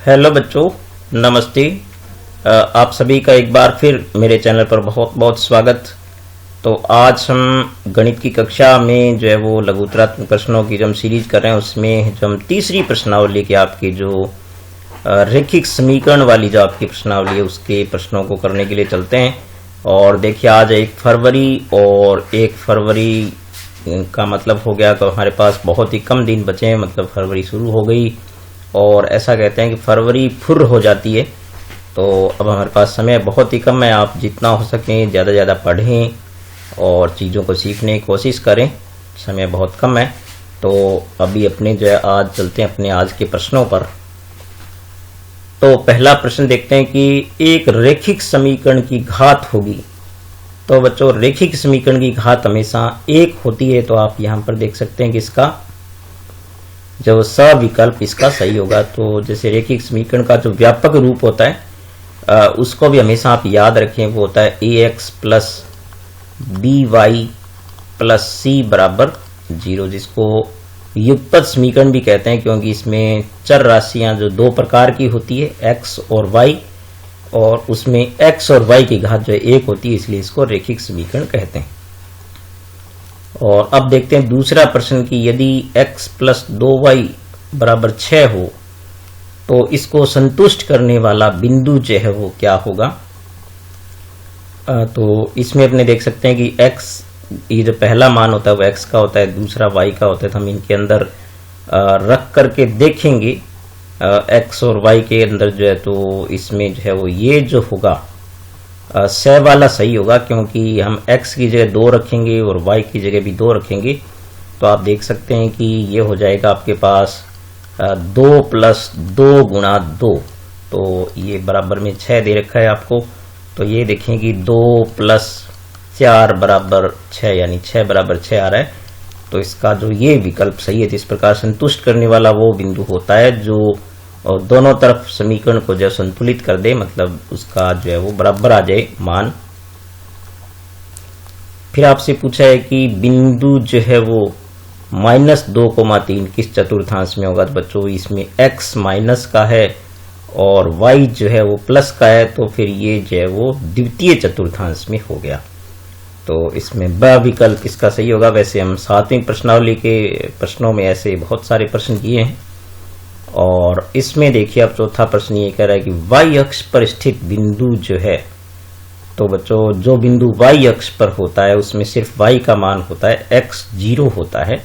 Hello बच्चों, नमस्ते। आप सभी का एक बार फिर मेरे चैनल पर बहुत बहुत स्वागत। तो आज हम गणित की कक्षा में जो है वो लघुत्तरात्मक प्रश्नों की जो हम सीरीज कर रहे हैं उसमें जो हम तीसरी प्रश्नावली की आपकी जो रैखिक समीकरण वाली जो आपकी प्रश्नावली है उसके प्रश्नों को करने के लिए चलते हैं। और देखिए आज 1 फरवरी और 1 फरवरी का मतलब हो गया तो हमारे पास बहुत ही कम दिन बचे हैं, मतलब फरवरी शुरू हो गई और ऐसा कहते हैं कि फरवरी फुर हो जाती है। तो अब हमारे पास समय बहुत ही कम है। आप जितना हो सके ज़्यादा ज़्यादा पढ़ें और चीज़ों को सीखने की कोशिश करें, समय बहुत कम है। तो अभी अपने जो है आज चलते हैं अपने आज के प्रश्नों पर। तो पहला प्रश्न देखते हैं कि एक रैखिक समीकरण की घात होगी। तो बच्चों रैखिक समीकरण की घात हमेशा 1 होती है। तो आप यहाँ पर देख सकते हैं कि इसका जो सविकल्प इसका सही होगा। तो जैसे रैखिक समीकरण का जो व्यापक रूप होता है उसको भी हमेशा आप याद रखें, वो होता है ax plus by plus c बराबर 0, जिसको युगपत समीकरण भी कहते हैं क्योंकि इसमें चर राशियां जो 2 प्रकार की होती है x और y, और उसमें x और y की घात जो है 1 होती है, इसलिए इसको रैखिक समीकरण कहते हैं। और अब देखते हैं दूसरा प्रश्न कि यदि x प्लस 2y बराबर 6 हो तो इसको संतुष्ट करने वाला बिंदु जो है वो क्या होगा। तो इसमें अपने देख सकते हैं कि x ये जो पहला मान होता है वो x का होता है, दूसरा y का होता है। तो हम इनके अंदर रख करके देखेंगे x और y के अंदर जो है, तो इसमें जो है वो ये जो होगा सह वाला सही होगा क्योंकि हम x की जगह 2 रखेंगे और y की जगह भी 2 रखेंगे। तो आप देख सकते हैं कि ये हो जाएगा आपके पास 2 प्लस 2 गुणा 2, तो ये बराबर में 6 दे रखा है आपको। तो ये देखें कि 2 प्लस 4 बराबर 6, यानी 6 बराबर 6 आ रहा है। तो इसका जो ये विकल्प सही है। तो इस प्रकार संतुष्ट करने वाला वो बिंदु होता है जो और दोनों तरफ समीकरण को जो संतुलित कर दे, मतलब उसका जो है वो बराबर आ जाए मान। फिर आपसे पूछा है कि बिंदु जो है वो -2,3 किस चतुर्थांश में होगा। तो बच्चों इसमें x माइनस का है और y जो है वो प्लस का है, तो फिर ये जो है वो द्वितीय चतुर्थांश में हो गया। तो इसमें ब विकल्प इसका सही होगा। वैसे हम 7वीं प्रश्नावली के प्रश्नों में ऐसे बहुत सारे प्रश्न किए हैं। और इसमें देखिए अब चौथा प्रश्न ये कह रहा है कि y अक्ष पर स्थित बिंदु जो है, तो बच्चों जो बिंदु y अक्ष पर होता है उसमें सिर्फ y का मान होता है, x 0 होता है।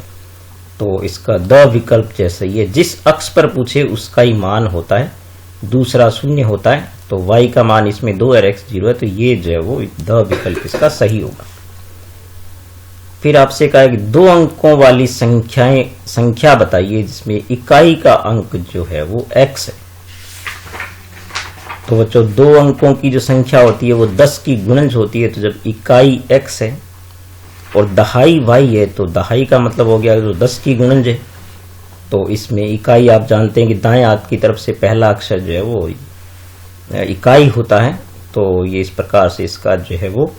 तो इसका द विकल्प जैसा ही है, जिस अक्ष पर पूछे उसका ही मान होता है, दूसरा 0 होता है। तो y का मान इसमें 2 और x 0 है, तो ये जो है वो द विकल्प इसका सही होगा। फिर आपसे कहा कि 2 अंकों वाली संख्या बताइए जिसमें इकाई का अंक जो है वो x है। तो बच्चों 2 अंकों की जो संख्या होती है वो 10 की गुणज होती है। तो जब इकाई x है और दहाई y है, तो दहाई का मतलब हो गया जो 10 की गुणज है। तो इसमें इकाई आप जानते हैं कि दाएं हाथ की तरफ से पहला अक्षर जो है वो इकाई होता है। तो ये इस प्रकार से इसका जो है वो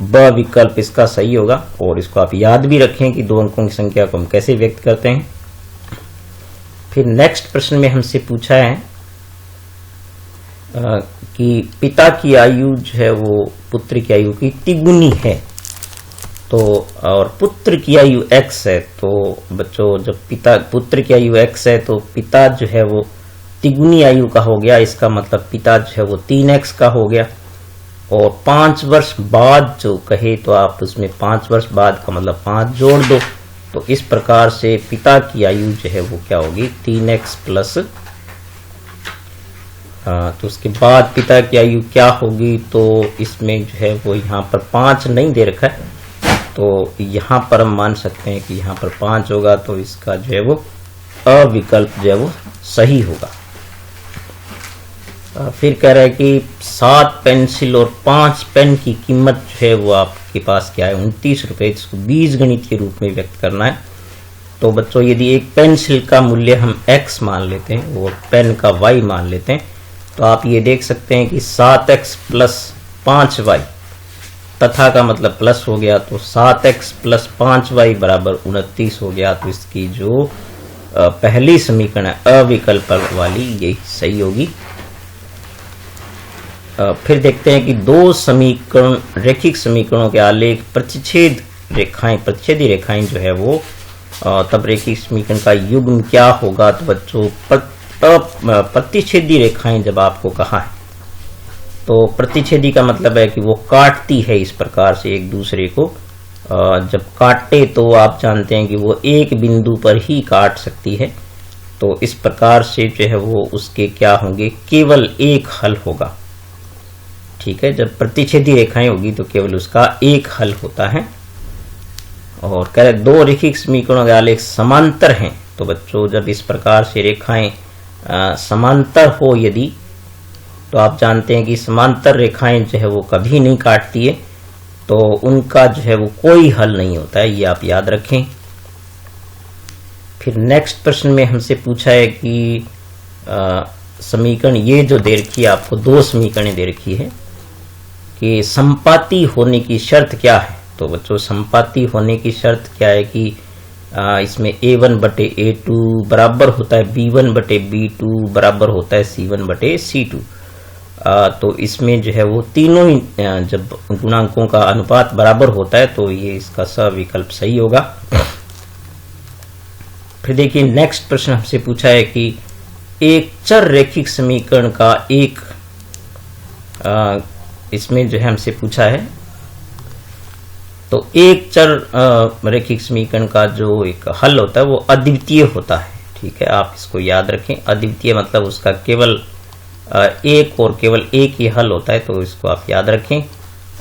ब विकल्प इसका सही होगा। और इसको आप याद भी रखें कि 2 अंकों की संख्या को हम कैसे व्यक्त करते हैं। फिर नेक्स्ट प्रश्न में हमसे पूछा है कि पिता की आयु जो है वो पुत्र की आयु की तिगुनी है। तो और पुत्र की आयु x है। तो बच्चों जब पुत्र की आयु x है तो पिता जो है वो तिगुनी आयु का हो गया। इसका मतलब पिता जो है वो 3x का हो गया। और 5 वर्ष बाद जो कहे तो आप उसमें 5 वर्ष बाद का मतलब 5 जोड़ दो। तो इस प्रकार से पिता की आयु जो है वो क्या होगी 3x प्लस, तो उसके बाद पिता की आयु क्या होगी। तो इसमें जो है वो यहाँ पर 5 नहीं दे रखा है, तो यहाँ पर हम मान सकते हैं कि यहाँ पर 5 होगा। तो इसका जो है वो अविकल्प जो है वो सही होगा। फिर कह रहा है कि 7 पेंसिल और 5 पेन की कीमत जो है वो आपके पास क्या है 29 रुपए। इसको बीजगणित के रूप में व्यक्त करना है। तो बच्चों यदि एक पेंसिल का मूल्य हम x मान लेते हैं और पेन का y मान लेते हैं, तो आप ये देख सकते हैं कि 7x प्लस 5y तथा का मतलब प्लस हो गया। तो 7x प्लस 5y बराबर 29 हो गया। तो इसकी जो पहली समीकरण है अविकल्प वाली, यही सही होगी। फिर देखते हैं कि दो समीकरण रेखिक समीकरणों के आलेख प्रतिच्छेदी रेखाएं जो है वो तब रेखिक समीकरण का युग्म क्या होगा। तो बच्चों प्रतिच्छेदी रेखाएं जब आपको कहा है तो प्रतिच्छेदी का मतलब है कि वो काटती है इस प्रकार से एक दूसरे को। जब काटे तो आप जानते हैं कि वो एक बिंदु पर ही काट सकती है, तो इस प्रकार से जो है वो उसके क्या होंगे, केवल एक हल होगा। ठीक है, जब प्रतिच्छेदी रेखाएं होगी तो केवल उसका एक हल होता है। और कह रहे दो रेखिक समीकरणों के आलेख समांतर हैं, तो बच्चों जब इस प्रकार से रेखाएं समांतर हो यदि, तो आप जानते हैं कि समांतर रेखाएं जो है वो कभी नहीं काटती है, तो उनका जो है वो कोई हल नहीं होता है, ये आप याद रखें। फिर नेक्स्ट प्रश्न में हमसे पूछा है कि समीकरण ये जो दे रखी है आपको, दो समीकरणें दे रखी है कि संपाती होने की शर्त क्या है। तो बच्चों संपाती होने की शर्त क्या है कि इसमें a1 बटे a2 बराबर होता है b1 बटे b2 बराबर होता है c1 बटे c2। तो इसमें जो है वो तीनों ही जब गुणांकों का अनुपात बराबर होता है तो ये इसका सविकल्प सही होगा। फिर देखिए नेक्स्ट प्रश्न हमसे पूछा है कि एक चर रेखिक समीकरण का एक इसमें जो है हमसे पूछा है, तो एक चर रेखिक समीकरण का जो एक हल होता है वो अद्वितीय होता है। ठीक है, आप इसको याद रखें। अद्वितीय मतलब उसका केवल एक और केवल एक ही हल होता है, तो इसको आप याद रखें।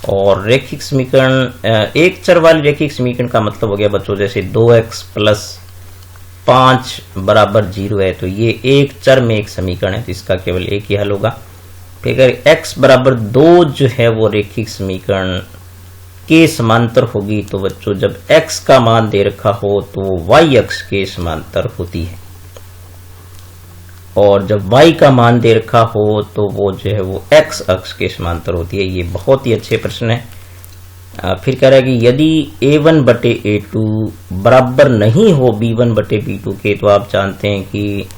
और रेखिक समीकरण एक चर वाली रेखिक समीकरण का मतलब हो गया बच्चों जैसे 2x प्लस 5 बराबर 0 है, तो ये एक चर में एक समीकरण है, तो इसका केवल एक ही हल होगा। फिर अगर x बराबर 2 जो है वो रेखिक समीकरण के समांतर होगी, तो बच्चों जब x का मान दे रखा हो तो y अक्ष के समांतर होती है, और जब y का मान दे रखा हो तो वो जो है वो x अक्ष के समांतर होती है। ये बहुत ही अच्छे प्रश्न है। फिर कह रहा है कि यदि a1 बटे a2 बराबर नहीं हो b1 बटे b2 के, तो आप जानते हैं कि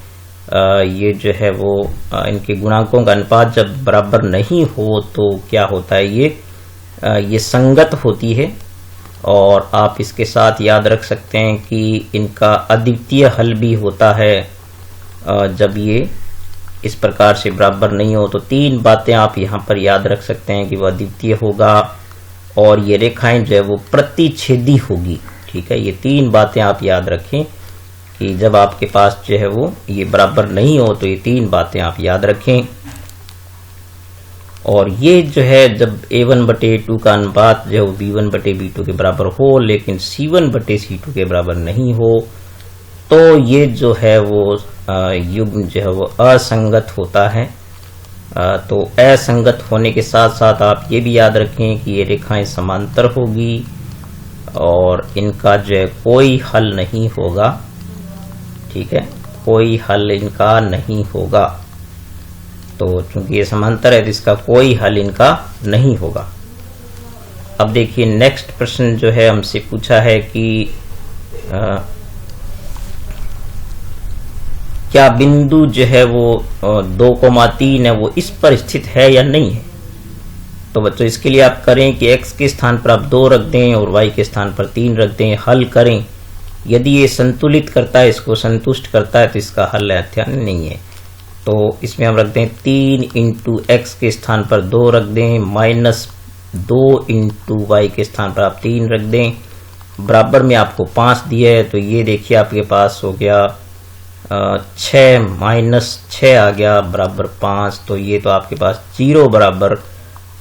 ये जो है वो इनके गुणांकों का अनुपात जब बराबर नहीं हो तो क्या होता है, ये संगत होती है। और आप इसके साथ याद रख सकते हैं कि इनका अद्वितीय हल भी होता है जब ये इस प्रकार से बराबर नहीं हो। तो तीन बातें आप यहाँ पर याद रख सकते हैं कि वह अद्वितीय होगा और ये रेखाएं जो है वो प्रतिच्छेदी होगी। ठीक है, ये तीन बातें आप याद रखें कि जब आपके पास जो है वो ये बराबर नहीं हो तो ये तीन बातें आप याद रखें। और ये जो है जब a1 बटे a2 का अनुपात जो है वो b1 बटे b2 के बराबर हो लेकिन c1 बटे c2 के बराबर नहीं हो, तो ये जो है वो युग्म जो है वो असंगत होता है। तो असंगत होने के साथ साथ आप ये भी याद रखें कि ये रेखाएं समांतर होगी और इनका जो है कोई हल नहीं होगा। ठीक है, कोई हल इनका नहीं होगा। तो चूंकि ये समांतर है तो इसका कोई हल इनका नहीं होगा। अब देखिए नेक्स्ट प्रश्न जो है हमसे पूछा है कि क्या बिंदु जो है वो 2,3 है वो इस पर स्थित है या नहीं है। तो बच्चों इसके लिए आप करें कि x के स्थान पर आप 2 रख दें और y के स्थान पर 3 रख दें, हल करें। यदि ये संतुलित करता है, इसको संतुष्ट करता है, तो इसका हल अर्थान नहीं है। तो इसमें हम रख दें 3 इंटू एक्स के स्थान पर 2 रख दें, माइनस 2 इंटू वाई के स्थान पर आप 3 रख दें, बराबर में आपको 5 दिया है। तो ये देखिए आपके पास हो गया 6 माइनस 6 आ गया बराबर 5। तो ये तो आपके पास 0 बराबर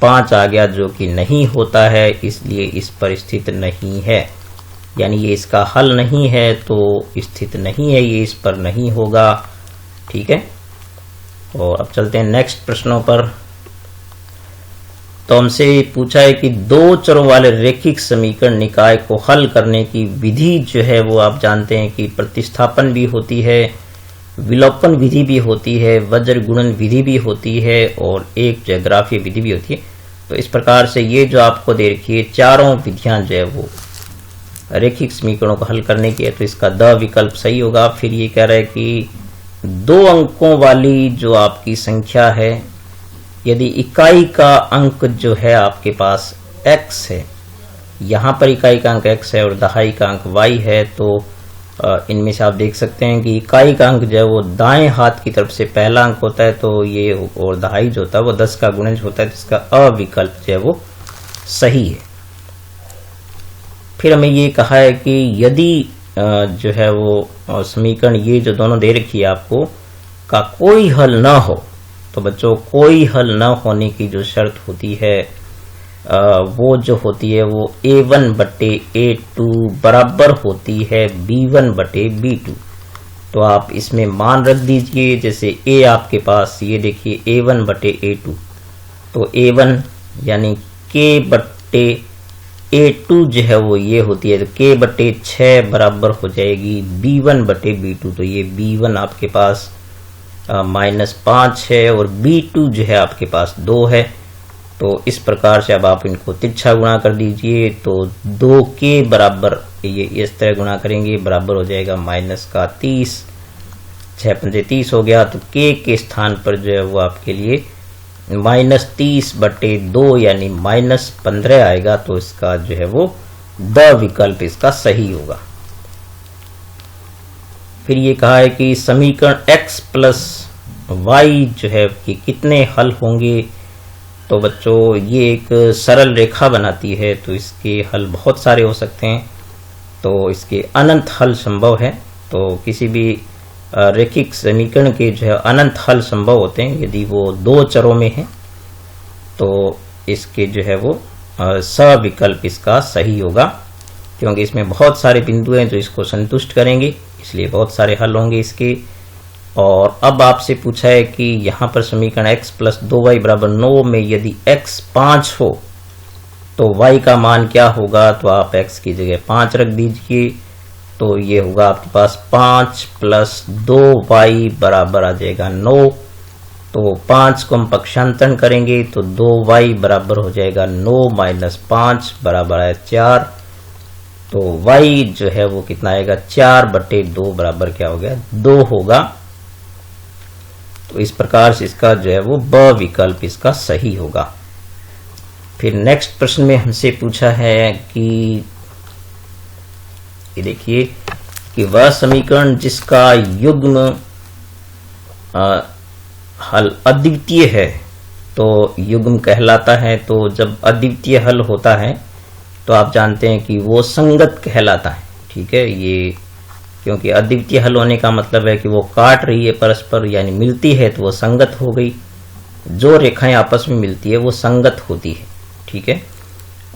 5 आ गया, जो कि नहीं होता है, इसलिए इस पर स्थित नहीं है। यानी ये इसका हल नहीं है, तो स्थित नहीं है, ये इस पर नहीं होगा। ठीक है, और अब चलते हैं नेक्स्ट प्रश्नों पर। तो हमसे पूछा है कि 2 चरों वाले रेखिक समीकरण निकाय को हल करने की विधि जो है वो आप जानते हैं कि प्रतिस्थापन भी होती है, विलोपन विधि भी होती है, वज्र गुणन विधि भी होती है और एक जो ग्राफीय विधि भी होती है। तो इस प्रकार से ये जो आपको दे रखी है चारों विधियां जो है वो रेखिक समीकरणों को हल करने की है, तो इसका द विकल्प सही होगा। फिर ये कह रहा है कि 2 अंकों वाली जो आपकी संख्या है, यदि इकाई का अंक जो है आपके पास x है, यहाँ पर इकाई का अंक x है और दहाई का अंक y है, तो इनमें से आप देख सकते हैं कि इकाई का अंक जो है वो दाएं हाथ की तरफ से पहला अंक होता है, तो ये, और दहाई जो होता है वो 10 का गुणज होता है, तो इसका अविकल्प जो है वो सही है। फिर हमें ये कहा है कि यदि जो है वो समीकरण ये जो दोनों दे रखी है आपको का कोई हल ना हो, तो बच्चों कोई हल ना होने की जो शर्त होती है वो जो होती है वो a1 बटे a2 बराबर होती है b1 बटे b2। तो आप इसमें मान रख दीजिए, जैसे a आपके पास ये देखिए a1 बटे a2, तो a1 यानी k बटे a2 जो है वो ये होती है, तो k बटे 6 बराबर हो जाएगी b1 बटे b2। तो ये b1 आपके पास -5 है और b2 जो है आपके पास 2 है। तो इस प्रकार से अब आप इनको तिरछा गुणा कर दीजिए, तो 2 के बराबर ये इस तरह गुणा करेंगे, बराबर हो जाएगा -30, 6 पंजे 30 हो गया। तो के स्थान पर जो है वो आपके लिए -30 बटे 2 यानी -15 आएगा। तो इसका जो है वो द विकल्प इसका सही होगा। फिर ये कहा है कि समीकरण x प्लस वाई जो है कि कितने हल होंगे। तो बच्चों ये एक सरल रेखा बनाती है, तो इसके हल बहुत सारे हो सकते हैं, तो इसके अनंत हल संभव है। तो किसी भी रेखिक समीकरण के जो है अनंत हल संभव होते हैं यदि वो 2 चरों में है, तो इसके जो है वो सविकल्प इसका सही होगा, क्योंकि इसमें बहुत सारे बिंदु हैं जो इसको संतुष्ट करेंगे, इसलिए बहुत सारे हल होंगे इसके। और अब आपसे पूछा है कि यहाँ पर समीकरण x प्लस 2y बराबर 9 में यदि x 5 हो तो y का मान क्या होगा। तो आप x की जगह 5 रख दीजिए, तो ये होगा आपके पास 5 प्लस 2y बराबर आ जाएगा 9। तो 5 को हम पक्षांतरण करेंगे तो 2y बराबर हो जाएगा 9 माइनस 5 बराबर है 4। तो y जो है वो कितना आएगा 4 बटे 2 बराबर क्या हो गया 2 होगा। तो इस प्रकार से इसका जो है वो ब विकल्प इसका सही होगा। फिर नेक्स्ट प्रश्न में हमसे पूछा है कि ये देखिए कि वह समीकरण जिसका युग्म हल अद्वितीय है तो युग्म कहलाता है। तो जब अद्वितीय हल होता है तो आप जानते हैं कि वो संगत कहलाता है। ठीक है, ये क्योंकि अद्वितीय हल होने का मतलब है कि वो काट रही है परस्पर, यानी मिलती है तो वो संगत हो गई। जो रेखाएं आपस में मिलती है वो संगत होती है। ठीक है,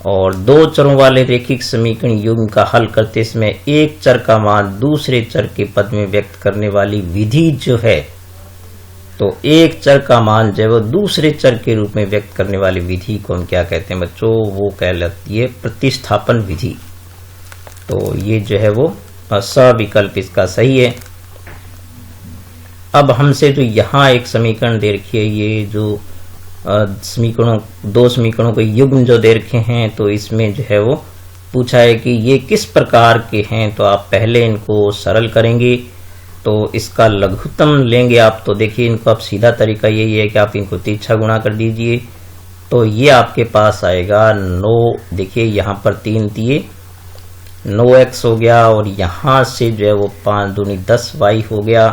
और 2 चरों वाले रेखिक समीकरण युग्म का हल करते समय एक चर का मान दूसरे चर के पद में व्यक्त करने वाली विधि जो है, तो एक चर का मान जो है वो दूसरे चर के रूप में व्यक्त करने वाली विधि को हम क्या कहते हैं बच्चों, वो कहलाती है प्रतिस्थापन विधि। तो ये जो है वो सविकल्प इसका सही है। अब हमसे जो यहाँ एक समीकरण दे रखी है, ये जो समीकरणों 2 समीकरणों के युग्म जो दे रखे हैं, तो इसमें जो है वो पूछा है कि ये किस प्रकार के हैं। तो आप पहले इनको सरल करेंगे, तो इसका लघुत्तम लेंगे आप। तो देखिए इनको आप सीधा तरीका यही है कि आप इनको तिरछा गुणा कर दीजिए, तो ये आपके पास आएगा 9। देखिए यहाँ पर 3 दिए 9x हो गया, और यहाँ से जो है वो 5 दूनी 10y हो गया,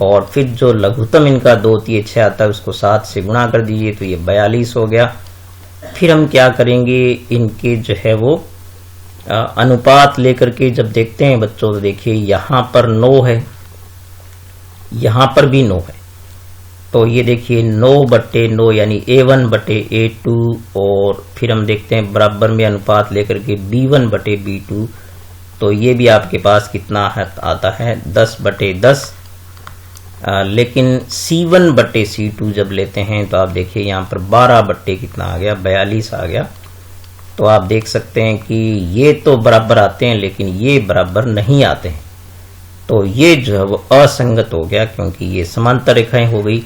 और फिर जो लघुत्तम इनका 2 3 6 आता है उसको 7 से गुणा कर दीजिए, तो ये 42 हो गया। फिर हम क्या करेंगे, इनके जो है वो अनुपात लेकर के जब देखते हैं बच्चों, तो देखिए यहाँ पर 9 है, यहाँ पर भी 9 है, तो ये देखिए 9 बटे 9 यानी a1 बटे a2, और फिर हम देखते हैं बराबर में अनुपात लेकर के b1 बटे b2, तो ये भी आपके पास कितना आता है 10 बटे 10। लेकिन c1 बटे c2 जब लेते हैं तो आप देखिए यहाँ पर 12 बटे कितना आ गया 42 आ गया। तो आप देख सकते हैं कि ये तो बराबर आते हैं लेकिन ये बराबर नहीं आते हैं, तो ये जो है वो असंगत हो गया, क्योंकि ये समांतर रेखाएं हो गई।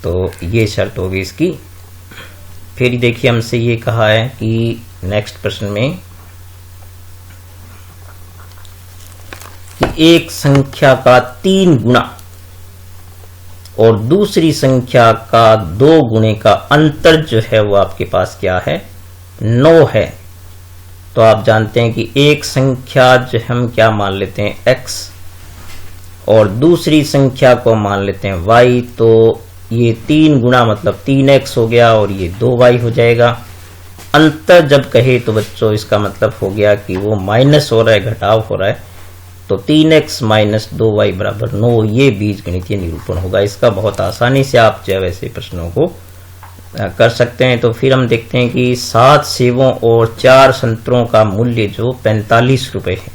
तो ये शर्त होगी इसकी। फिर देखिए हमसे ये कहा है कि नेक्स्ट प्रश्न में एक संख्या का 3 गुना और दूसरी संख्या का 2 गुणे का अंतर जो है वो आपके पास क्या है, 9 है। तो आप जानते हैं कि एक संख्या जो हम क्या मान लेते हैं, x, और दूसरी संख्या को मान लेते हैं y। तो ये 3 गुना मतलब 3x हो गया और ये 2y हो जाएगा। अंतर जब कहे तो बच्चों इसका मतलब हो गया कि वो माइनस हो रहा है, घटाव हो रहा है। तो 3x माइनस 2y बराबर 9, ये बीजगणितीय निरूपण होगा। इसका बहुत आसानी से आप जो वैसे प्रश्नों को कर सकते हैं। तो फिर हम देखते हैं कि 7 सेवों और 4 संतरों का मूल्य जो 45 रुपए है।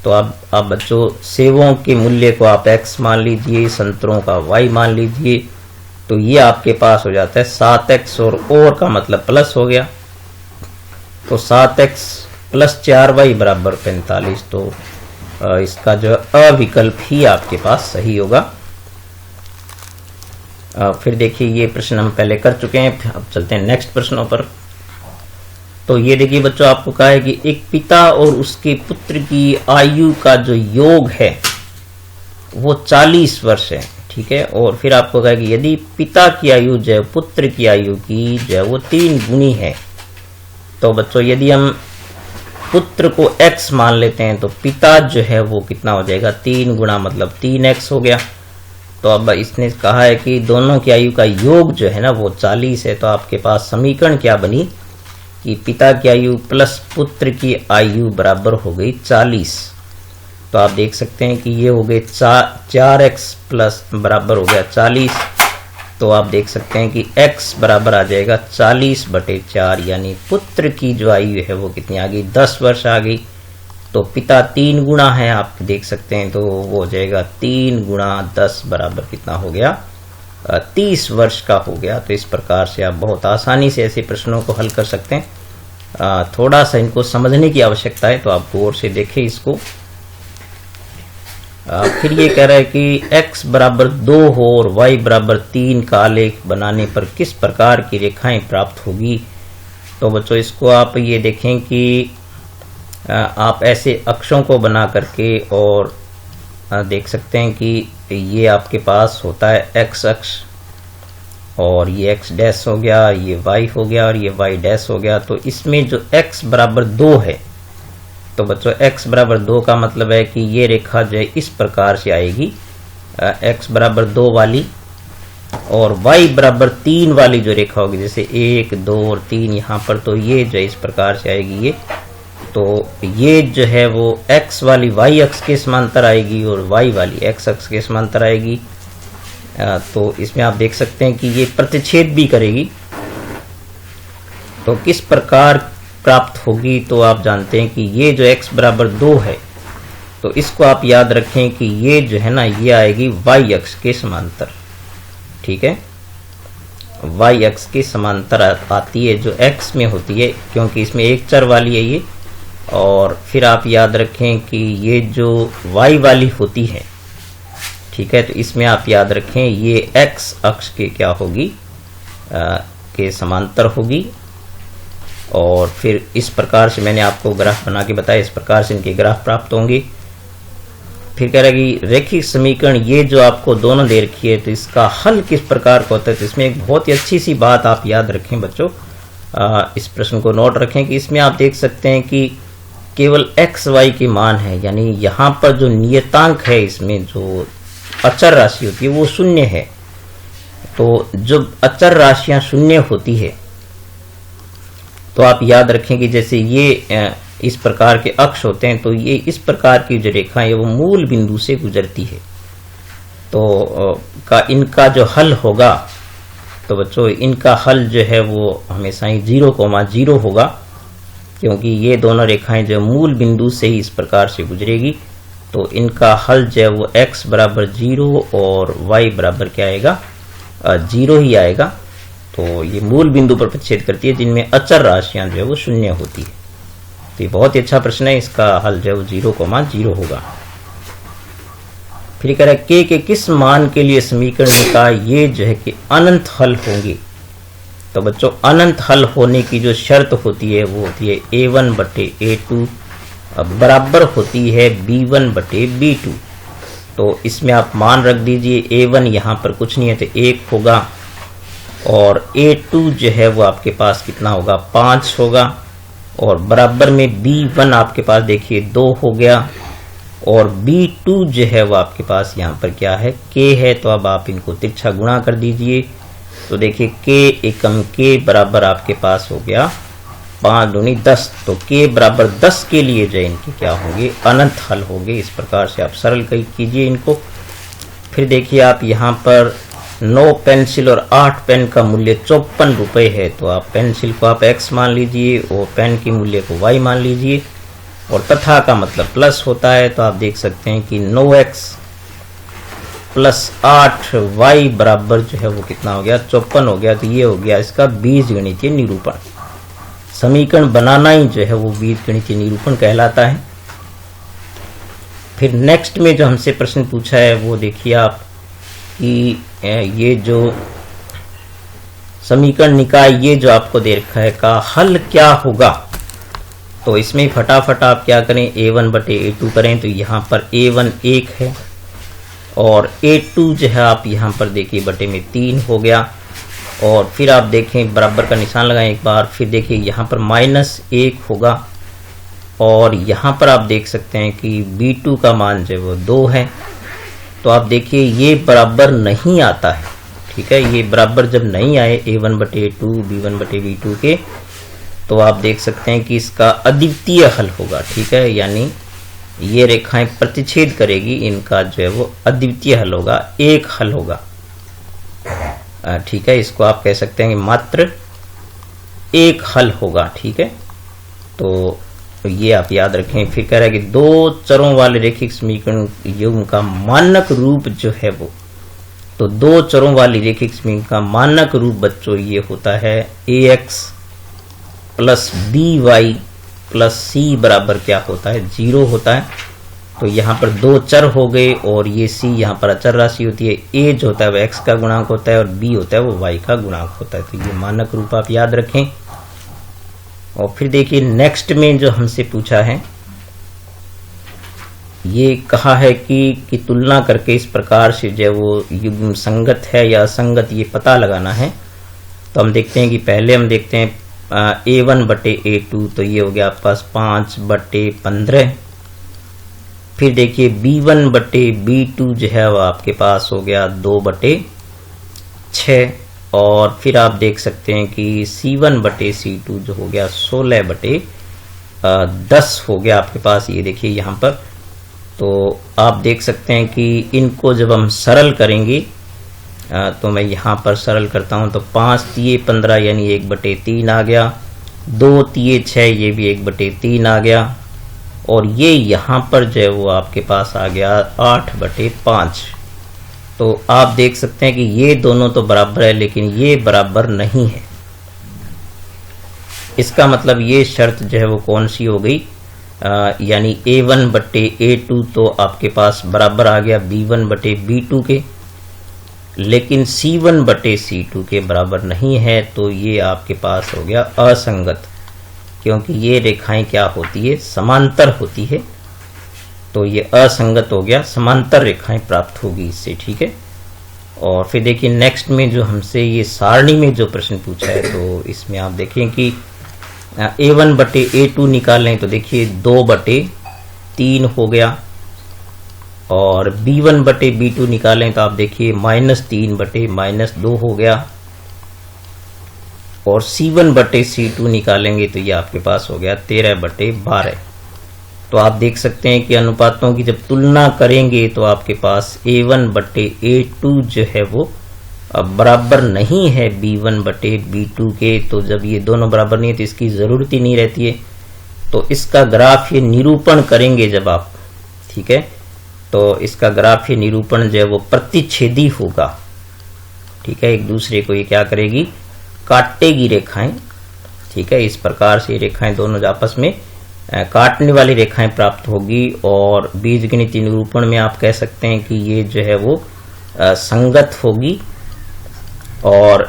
तो अब बच्चों सेवों के मूल्य को आप x मान लीजिए, संतरों का y मान लीजिए। तो ये आपके पास हो जाता है 7x और का मतलब प्लस हो गया। तो 7x प्लस 4y बराबर 45। तो इसका जो अविकल्प ही आपके पास सही होगा। फिर देखिए ये प्रश्न हम पहले कर चुके हैं, अब चलते हैं नेक्स्ट प्रश्नों पर। तो ये देखिए बच्चों, आपको कहा है कि एक पिता और उसके पुत्र की आयु का जो योग है वो 40 वर्ष है, ठीक है। और फिर आपको कहा कि यदि पिता की आयु जो है पुत्र की आयु की जो है वो 3 गुनी है। तो बच्चों यदि हम पुत्र को x मान लेते हैं तो पिता जो है वो कितना हो जाएगा, 3 गुना मतलब 3x हो गया। तो अब इसने कहा है कि दोनों की आयु का योग जो है ना वो 40 है। तो आपके पास समीकरण क्या बनी कि पिता की आयु प्लस पुत्र की आयु बराबर हो गई 40। तो आप देख सकते हैं कि ये हो गए 4x प्लस बराबर हो गया 40। तो आप देख सकते हैं कि x बराबर आ जाएगा 40/4, यानी पुत्र की जो आयु है वो कितनी आ गई, 10 वर्ष आ गई। तो पिता 3 गुना है, आप देख सकते हैं। तो वो हो जाएगा 3 गुना 10 बराबर कितना हो गया, 30 वर्ष का हो गया। तो इस प्रकार से आप बहुत आसानी से ऐसे प्रश्नों को हल कर सकते हैं। थोड़ा सा इनको समझने की आवश्यकता है, तो आप गौर से देखें इसको। फिर ये कह रहा है कि x बराबर 2 हो और y बराबर 3 का आलेख बनाने पर किस प्रकार की रेखाएं प्राप्त होगी। तो बच्चों इसको आप ये देखें कि आप ऐसे अक्षों को बना करके और देख सकते हैं कि ये आपके पास होता है x अक्ष, और ये x डैश हो गया, ये y हो गया और ये y डैश हो गया। तो इसमें जो x बराबर 2 है, तो बच्चों x बराबर 2 का मतलब है कि ये रेखा जो है इस प्रकार से आएगी, x बराबर 2 वाली, और y बराबर 3 वाली जो रेखा होगी, जैसे 1 2 और 3 यहाँ पर, तो ये जो है इस प्रकार से आएगी ये। तो ये जो है वो x वाली y अक्ष के समांतर आएगी और y वाली x अक्ष के समांतर आएगी। तो इसमें आप देख सकते हैं कि ये प्रतिच्छेद भी करेगी। तो किस प्रकार प्राप्त होगी, तो आप जानते हैं कि ये जो x बराबर 2 है, तो इसको आप याद रखें कि ये जो है ना ये आएगी y अक्ष के समांतर, ठीक है। y अक्ष के समांतर आती है जो x में होती है, क्योंकि इसमें एक चर वाली है ये। और फिर आप याद रखें कि ये जो y वाली होती है, ठीक है, तो इसमें आप याद रखें ये x अक्ष के क्या होगी, के समांतर होगी। और फिर इस प्रकार से मैंने आपको ग्राफ बना के बताया, इस प्रकार से इनके ग्राफ प्राप्त होंगे। फिर कह रहा है कि रेखिक समीकरण ये जो आपको दोनों दे रखी है, तो इसका हल किस प्रकार का होता है। तो इसमें एक बहुत ही अच्छी सी बात आप याद रखें बच्चों, इस प्रश्न को नोट रखें कि इसमें आप देख सकते हैं कि केवल x y के मान है, यानी यहाँ पर जो नियतांक है, इसमें जो अचर राशि होती है वो शून्य है। तो जब अचर राशियां शून्य होती है तो आप याद रखें कि जैसे ये इस प्रकार के अक्ष होते हैं, तो ये इस प्रकार की जो रेखा है वो मूल बिंदु से गुजरती है। तो इनका जो हल होगा, तो बच्चों इनका हल जो है वो हमेशा ही 0,0 होगा, क्योंकि ये दोनों रेखाएं जो मूल बिंदु से ही इस प्रकार से गुजरेगी। तो इनका हल जो है वो x बराबर 0 और y बराबर क्या आएगा, 0 ही आएगा। तो ये मूल बिंदु पर प्रतिच्छेद करती है जिनमें अचर राशियां जो है वो शून्य होती है। तो ये बहुत ही अच्छा प्रश्न है, इसका हल जो है वो 0,0 होगा। फिर कह रहा है k के किस मान के लिए समीकरण का ये जो है कि अनंत हल होंगे। तो बच्चों अनंत हल होने की जो शर्त होती है वो होती है a1/a2 बराबर होती है B1 बटे B2। तो इसमें आप मान रख दीजिए, A1 यहाँ पर कुछ नहीं है तो 1 होगा, और A2 जो है वो आपके पास कितना होगा, 5 होगा, और बराबर में B1 आपके पास देखिए 2 हो गया, और B2 जो है वो आपके पास यहाँ पर क्या है, K है। तो अब आप इनको तिरछा गुणा कर दीजिए, तो देखिए K एकम K बराबर आपके पास हो गया 5 दूनी 10। तो K बराबर 10 के लिए जो इनके क्या होंगे, अनंत हल होंगे। इस प्रकार से आप सरल कीजिए इनको। फिर देखिए आप यहाँ पर 9 पेंसिल और 8 पेन का मूल्य 54 रुपये है, तो आप पेंसिल को आप x मान लीजिए और पेन के मूल्य को y मान लीजिए, और तथा का मतलब प्लस होता है। तो आप देख सकते हैं कि 9x प्लस 8y बराबर जो है वो कितना हो गया, 54 हो गया। तो ये हो गया इसका बीजगणितीय निरूपण। समीकरण बनाना ही जो है वो बीजगणितीय निरूपण कहलाता है। फिर नेक्स्ट में जो हमसे प्रश्न पूछा है वो देखिए आप कि ये जो समीकरण निकाय ये जो आपको दे रखा है का हल क्या होगा। तो इसमें फटाफट आप क्या करें, A1 बटे A2 करें। तो यहाँ पर A1 1 है, और A2 जो है आप यहाँ पर देखिए बटे में 3 हो गया, और फिर आप देखें बराबर का निशान लगाएं एक बार। फिर देखिए यहाँ पर -1 होगा, और यहाँ पर आप देख सकते हैं कि B2 का मान जो है वो 2 है। तो आप देखिए ये बराबर नहीं आता है, ठीक है। ये बराबर जब नहीं आए A1 बटे A2 B1 बटे B2 के, तो आप देख सकते हैं कि इसका अद्वितीय हल होगा, ठीक है। यानी ये रेखाएं प्रतिच्छेद करेगी, इनका जो है वो अद्वितीय हल होगा, एक हल होगा, ठीक है। इसको आप कह सकते हैं कि मात्र एक हल होगा, ठीक है। तो ये आप याद रखें। फिर कह रहा है कि 2 चरों वाले रैखिक समीकरण युग्म का मानक रूप जो है वो, तो 2 चरों वाली रैखिक समीकरण का मानक रूप बच्चों ये होता है ax plus by plus c बराबर क्या होता है, 0 होता है। तो यहाँ पर 2 चर हो गए, और ये c यहाँ पर अचर राशि होती है। a जो होता है वो x का गुणांक होता है, और b होता है वो y का गुणांक होता है। तो ये मानक रूप आप याद रखें। और फिर देखिए नेक्स्ट में जो हमसे पूछा है, ये कहा है कि तुलना करके इस प्रकार से जो वो युग्म संगत है या असंगत ये पता लगाना है। तो हम देखते हैं कि पहले हम देखते हैं A1 बटे A2, तो ये हो गया आपके पास 5 बटे 15। फिर देखिए B1 बटे B2 जो है वो आपके पास हो गया 2 बटे 6, और फिर आप देख सकते हैं कि C1 बटे C2 जो हो गया 16 बटे 10 हो गया आपके पास। ये देखिए यहाँ पर, तो आप देख सकते हैं कि इनको जब हम सरल करेंगे, तो मैं यहाँ पर सरल करता हूँ। तो 5 तिये 15 यानी 1 बटे 3 आ गया, 2 तिये 6 ये भी 1 बटे 3 आ गया, और ये यहाँ पर जो है वो आपके पास आ गया 8 बटे 5। तो आप देख सकते हैं कि ये दोनों तो बराबर है, लेकिन ये बराबर नहीं है। इसका मतलब ये शर्त जो है वो कौन सी हो गई, यानी A1 बटे A2 तो आपके पास बराबर आ गया B1 बटे B2 के, लेकिन C1 बटे C2 के बराबर नहीं है। तो ये आपके पास हो गया असंगत, क्योंकि ये रेखाएं क्या होती है, समांतर होती है। तो ये असंगत हो गया, समांतर रेखाएं प्राप्त होगी इससे, ठीक है। और फिर देखिए नेक्स्ट में जो हमसे ये सारणी में जो प्रश्न पूछा है, तो इसमें आप देखें कि A1 बटे A2 निकालें, तो देखिए 2 बटे 3 हो गया, और B1 बटे B2 निकालें तो आप देखिए -3 बटे -2 हो गया, और C1 बटे C2 निकालेंगे तो ये आपके पास हो गया 13 बटे 12। तो आप देख सकते हैं कि अनुपातों की जब तुलना करेंगे तो आपके पास A1 बटे A2 जो है वो बराबर नहीं है B1 बटे B2 के। तो जब ये दोनों बराबर नहीं है तो इसकी जरूरत ही नहीं रहती है। तो इसका ग्राफ ये निरूपण करेंगे जब आप, ठीक है, तो इसका ग्राफ ये निरूपण जो है वो प्रतिच्छेदी होगा, ठीक है। एक दूसरे को ये क्या करेगी, काटेगी रेखाएं, ठीक है। इस प्रकार से रेखाएं दोनों आपस में काटने वाली रेखाएं प्राप्त होगी, और बीजगणितीय निरूपण में आप कह सकते हैं कि ये जो है वो संगत होगी, और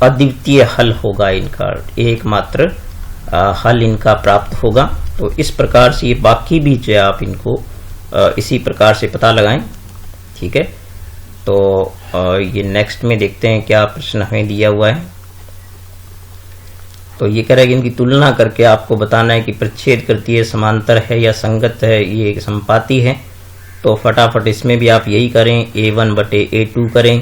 अद्वितीय हल होगा इनका एकमात्र हल इनका प्राप्त होगा। तो इस प्रकार से ये बाकी भी जो है आप इनको इसी प्रकार से पता लगाएं। ठीक है, तो ये नेक्स्ट में देखते हैं क्या प्रश्न हमें दिया हुआ है। तो ये कह रहा है कि इनकी तुलना करके आपको बताना है कि प्रतिच्छेद करती है, समांतर है या संगत है, ये संपाती है। तो फटाफट इसमें भी आप यही करें, A1 बटे A2 करें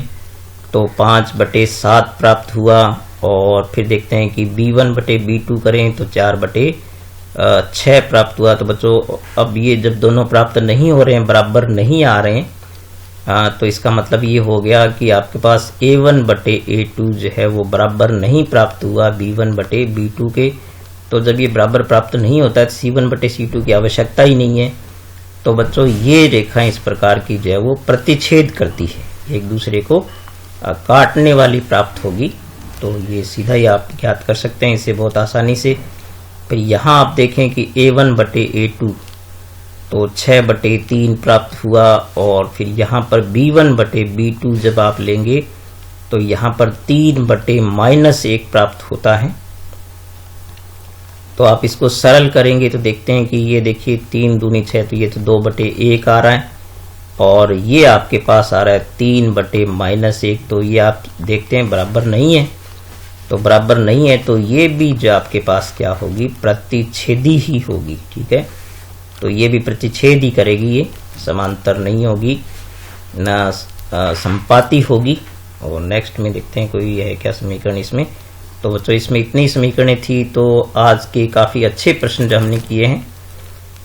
तो 5/7 प्राप्त हुआ। और फिर देखते हैं कि B1 बटे B2 करें तो 4/6 प्राप्त हुआ। तो बच्चों अब ये जब दोनों प्राप्त नहीं हो रहे हैं, बराबर नहीं आ रहे हैं, तो इसका मतलब ये हो गया कि आपके पास A1 बटे A2 जो है वो बराबर नहीं प्राप्त हुआ B1 बटे B2 के। तो जब ये बराबर प्राप्त नहीं होता है तो C1 बटे C2 की आवश्यकता ही नहीं है। तो बच्चों ये रेखाएं इस प्रकार की जो है वो प्रतिच्छेद करती है, एक दूसरे को काटने वाली प्राप्त होगी। तो ये सीधा ही आप ज्ञात कर सकते हैं इसे बहुत आसानी से। फिर यहाँ आप देखें कि A1 बटे A2 तो 6/3 प्राप्त हुआ। और फिर यहाँ पर B1 बटे B2 जब आप लेंगे तो यहाँ पर 3/-1 प्राप्त होता है। तो आप इसको सरल करेंगे तो देखते हैं कि ये देखिए 3 दूनी 6, तो ये तो 2/1 आ रहा है। और ये आपके पास आ रहा है 3/-1। तो ये आप देखते हैं बराबर नहीं है। तो बराबर नहीं है तो ये भी जो आपके पास क्या होगी, प्रतिच्छेदी ही होगी। ठीक है, तो ये भी प्रतिच्छेद ही करेगी, ये समांतर नहीं होगी, ना संपाती होगी। और नेक्स्ट में देखते हैं कोई है क्या समीकरण इसमें। तो बच्चों इसमें इतनी समीकरणें थी। तो आज के काफ़ी अच्छे प्रश्न जो हमने किए हैं,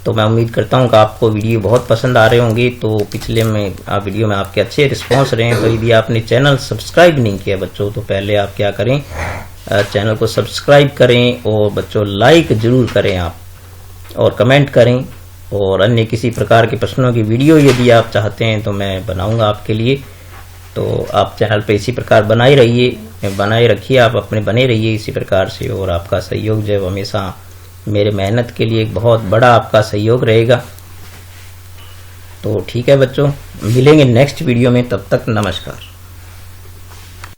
तो मैं उम्मीद करता हूँ कि आपको वीडियो बहुत पसंद आ रहे होंगे। तो पिछले में वीडियो में आपके अच्छे रिस्पांस रहे हैं। तो यदि आपने चैनल सब्सक्राइब नहीं किया बच्चों, तो पहले आप क्या करें, चैनल को सब्सक्राइब करें और बच्चों लाइक जरूर करें आप, और कमेंट करें। और अन्य किसी प्रकार के प्रश्नों की वीडियो यदि आप चाहते हैं तो मैं बनाऊंगा आपके लिए। तो आप चैनल पे इसी प्रकार बनाए रखिए, आप अपने बने रहिए इसी प्रकार से। और आपका सहयोग जो है हमेशा मेरे मेहनत के लिए एक बहुत बड़ा आपका सहयोग रहेगा। तो ठीक है बच्चों, मिलेंगे नेक्स्ट वीडियो में, तब तक नमस्कार।